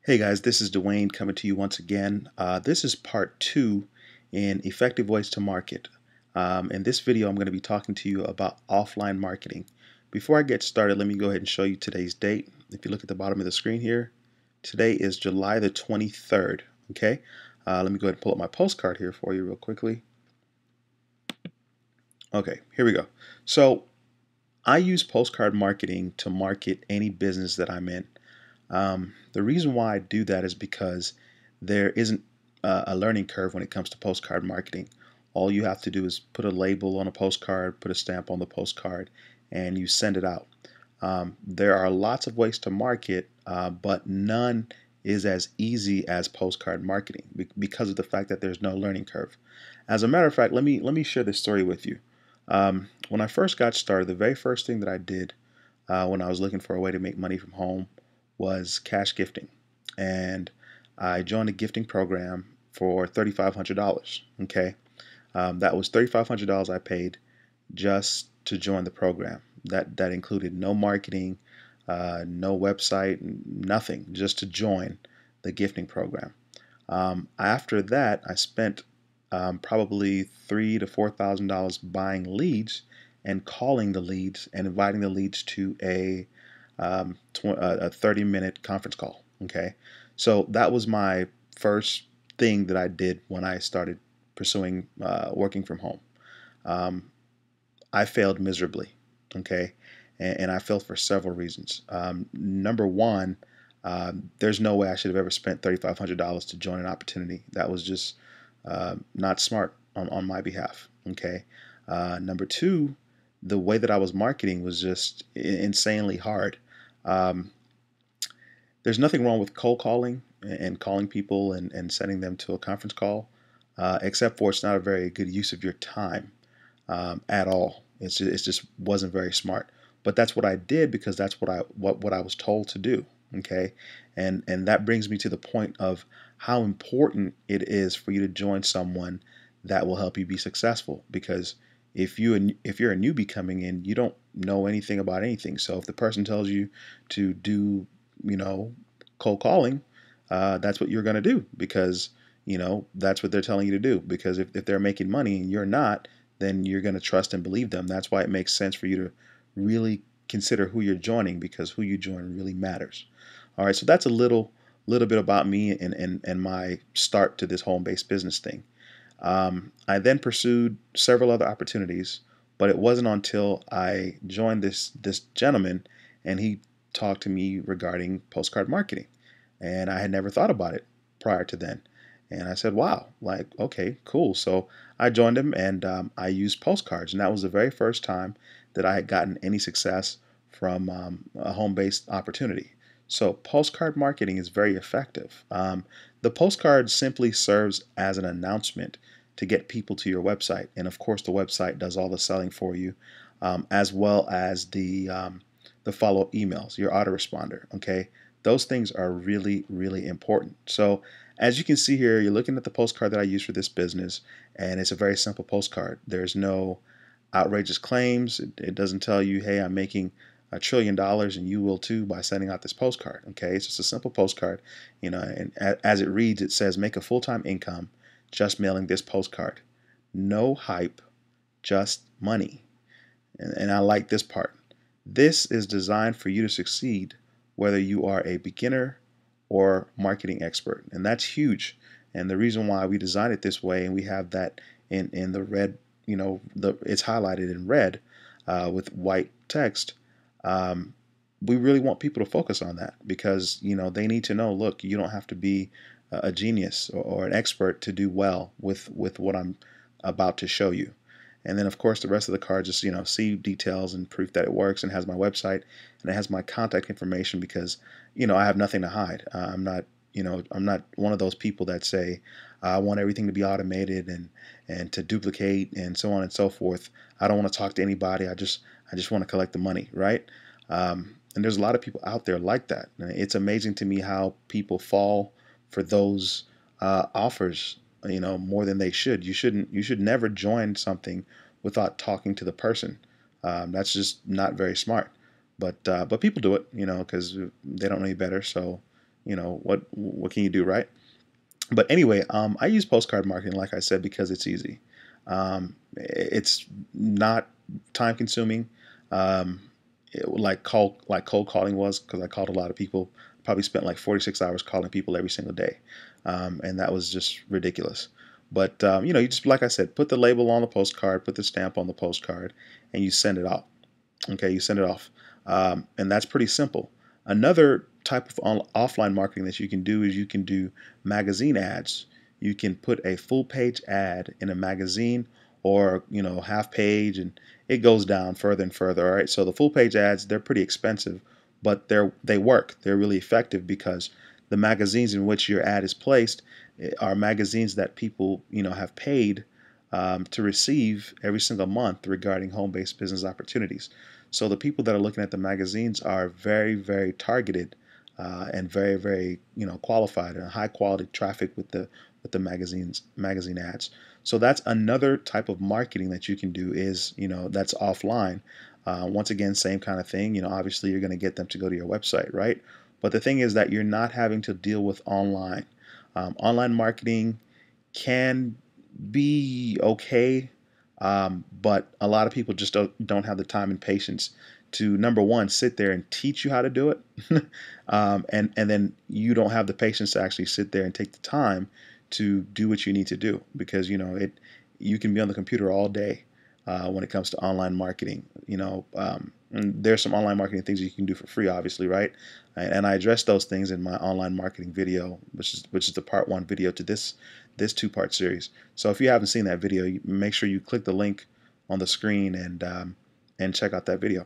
Hey guys, this is Dwayne coming to you once again. This is part two in effective ways to market. In this video, I'm going to be talking to you about offline marketing. Before I get started, let me go ahead and show you today's date. If you look at the bottom of the screen here, today is July the 23rd. Okay, let me go ahead and pull up my postcard here for you real quickly. Okay, here we go. So I use postcard marketing to market any business that I'm in. The reason why I do that is because there isn't a learning curve when it comes to postcard marketing. All you have to do is put a label on a postcard, put a stamp on the postcard, and you send it out. There are lots of ways to market, but none is as easy as postcard marketing because of the fact that there's no learning curve. As a matter of fact, let me share this story with you. When I first got started, the very first thing that I did when I was looking for a way to make money from home was cash gifting. And I joined a gifting program for $3,500. Okay. That was $3,500 I paid just to join the program. That included no marketing, no website, nothing, just to join the gifting program. After that, I spent probably $3,000 to $4,000 buying leads and calling the leads and inviting the leads to a 30-minute conference call. Okay, so that was my first thing that I did when I started pursuing working from home. Um, I failed miserably. Okay, and I failed for several reasons. Number one, there's no way I should have ever spent $3,500 to join an opportunity. That was just not smart on my behalf. Okay. Number two, the way that I was marketing was just insanely hard. Um, there's nothing wrong with cold calling and calling people and sending them to a conference call, except for it's not a very good use of your time at all. It just wasn't very smart. But that's what I did because that's what I was told to do. Okay, and that brings me to the point of how important it is for you to join someone that will help you be successful. Because if you're a newbie coming in, you don't know anything about anything. So if the person tells you to do, you know, cold calling, that's what you're going to do because that's what they're telling you to do. Because if they're making money and you're not, then you're going to trust and believe them. That's why it makes sense for you to really consider who you're joining because who you join really matters. All right, so that's a little bit about me and my start to this home-based business thing. I then pursued several other opportunities, but it wasn't until I joined this gentleman and he talked to me regarding postcard marketing, and I had never thought about it prior to then. And I said, "Wow, like okay, cool." So I joined him, and I used postcards, and that was the very first time that I had gotten any success from a home-based opportunity. So postcard marketing is very effective. The postcard simply serves as an announcement to get people to your website, and of course, the website does all the selling for you, as well as the follow-up emails, your autoresponder. Okay, those things are really, really important. So as you can see here, you're looking at the postcard that I use for this business, and it's a very simple postcard. There's no outrageous claims. It doesn't tell you, hey, I'm making $1 trillion and you will too by sending out this postcard. Okay, it's just a simple postcard, and as it reads, it says, make a full-time income just mailing this postcard. No hype, just money. And I like this part. This is designed for you to succeed whether you are a beginner or marketing expert. And that's huge. And the reason why we designed it this way, and we have that in the red, it's highlighted in red with white text. Um, we really want people to focus on that because they need to know. Look, you don't have to be a genius or an expert to do well with what I'm about to show you. And then of course the rest of the card just see details and proof that it works, and has my website and it has my contact information because I have nothing to hide. I'm not one of those people that say I want everything to be automated and to duplicate and so on and so forth. I don't want to talk to anybody. I just want to collect the money, right? And there's a lot of people out there like that. And it's amazing to me how people fall for those offers, more than they should. You should never join something without talking to the person. That's just not very smart. But people do it, because they don't know any better. So, what can you do, right? But anyway, I use postcard marketing, like I said, because it's easy. It's not time consuming, um, like cold calling was, because I called a lot of people. Probably spent like 46 hours calling people every single day, and that was just ridiculous. But you just, like I said, put the label on the postcard, put the stamp on the postcard, and you send it off. Okay, you send it off, and that's pretty simple. Another type of offline marketing that you can do is you can do magazine ads. You can put a full page ad in a magazine, or half page, and it goes down further and further. All right, so the full page ads, they're pretty expensive, but they work. They're really effective because the magazines in which your ad is placed are magazines that people have paid to receive every single month regarding home-based business opportunities. So the people that are looking at the magazines are very, very targeted, and very, very qualified, and high quality traffic with the magazine ads. So that's another type of marketing that you can do, is that's offline. Once again, same kind of thing. Obviously you're going to get them to go to your website, right? But the thing is that you're not having to deal with online. Online marketing can be okay, but a lot of people just don't have the time and patience to, number one, sit there and teach you how to do it, and then you don't have the patience to actually sit there and take the time to do what you need to do, because you can be on the computer all day when it comes to online marketing. And there's some online marketing things you can do for free, obviously, right? And I address those things in my online marketing video, which is the part one video to this two-part series. So if you haven't seen that video, make sure you click the link on the screen and check out that video.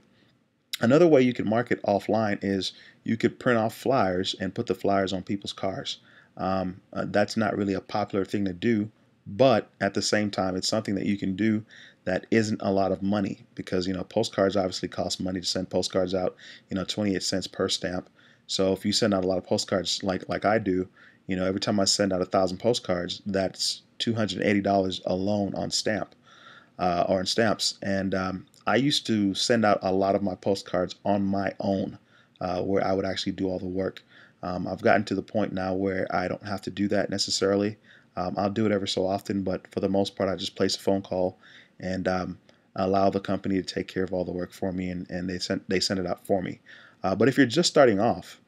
Another way you can market offline is you could print off flyers and put the flyers on people's cars. That's not really a popular thing to do, but at the same time, it's something that you can do that isn't a lot of money, because postcards obviously cost money to send postcards out. 28 cents per stamp. So if you send out a lot of postcards like I do, every time I send out 1,000 postcards, that's $280 alone on stamp, or in stamps. And I used to send out a lot of my postcards on my own, where I would actually do all the work. I've gotten to the point now where I don't have to do that necessarily. I'll do it ever so often, but for the most part, I just place a phone call and allow the company to take care of all the work for me, and they send it out for me. But if you're just starting off,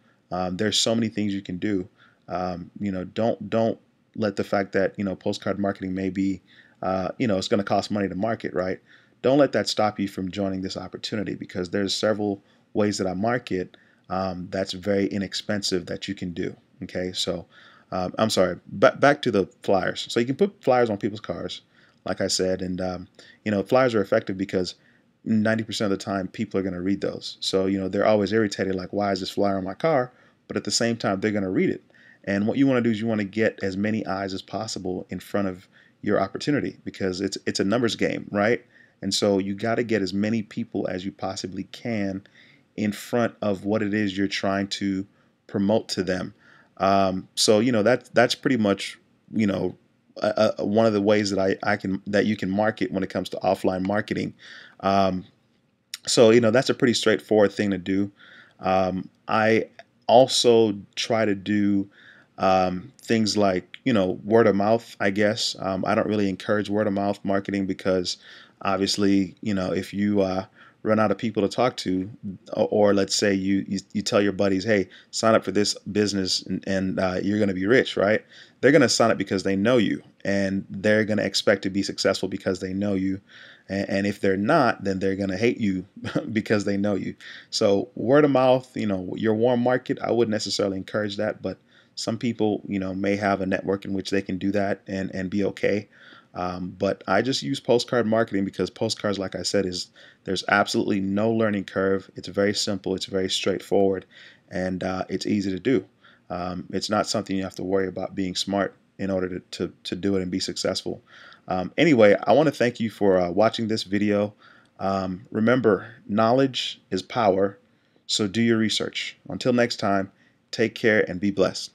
there's so many things you can do. Don't let the fact that postcard marketing may be it's going to cost money to market, right? Don't let that stop you from joining this opportunity, because there's several ways that I market that's very inexpensive that you can do. Okay, so I'm sorry, back to the flyers. So you can put flyers on people's cars, like I said, and flyers are effective because 90% of the time people are going to read those. So they're always irritated, like, why is this flyer on my car? But at the same time, they're going to read it. And what you want to do is you want to get as many eyes as possible in front of your opportunity, because it's a numbers game, right? And so you got to get as many people as you possibly can in front of what it is you're trying to promote to them. So that's pretty much one of the ways that you can market when it comes to offline marketing. Um, so that's a pretty straightforward thing to do. I also try to do things like word of mouth, I guess. I don't really encourage word of mouth marketing, because obviously if you run out of people to talk to, or let's say you tell your buddies, hey, sign up for this business, and you're going to be rich, right? They're going to sign up because they know you, and they're going to expect to be successful because they know you. And if they're not, then they're going to hate you because they know you. So word of mouth, your warm market, I wouldn't necessarily encourage that, but some people, may have a network in which they can do that and be okay. But I just use postcard marketing because postcards, like I said, there's absolutely no learning curve. It's very simple. It's very straightforward, and it's easy to do. It's not something you have to worry about being smart in order to do it and be successful. Anyway, I want to thank you for watching this video. Remember, knowledge is power, so do your research. Until next time, take care and be blessed.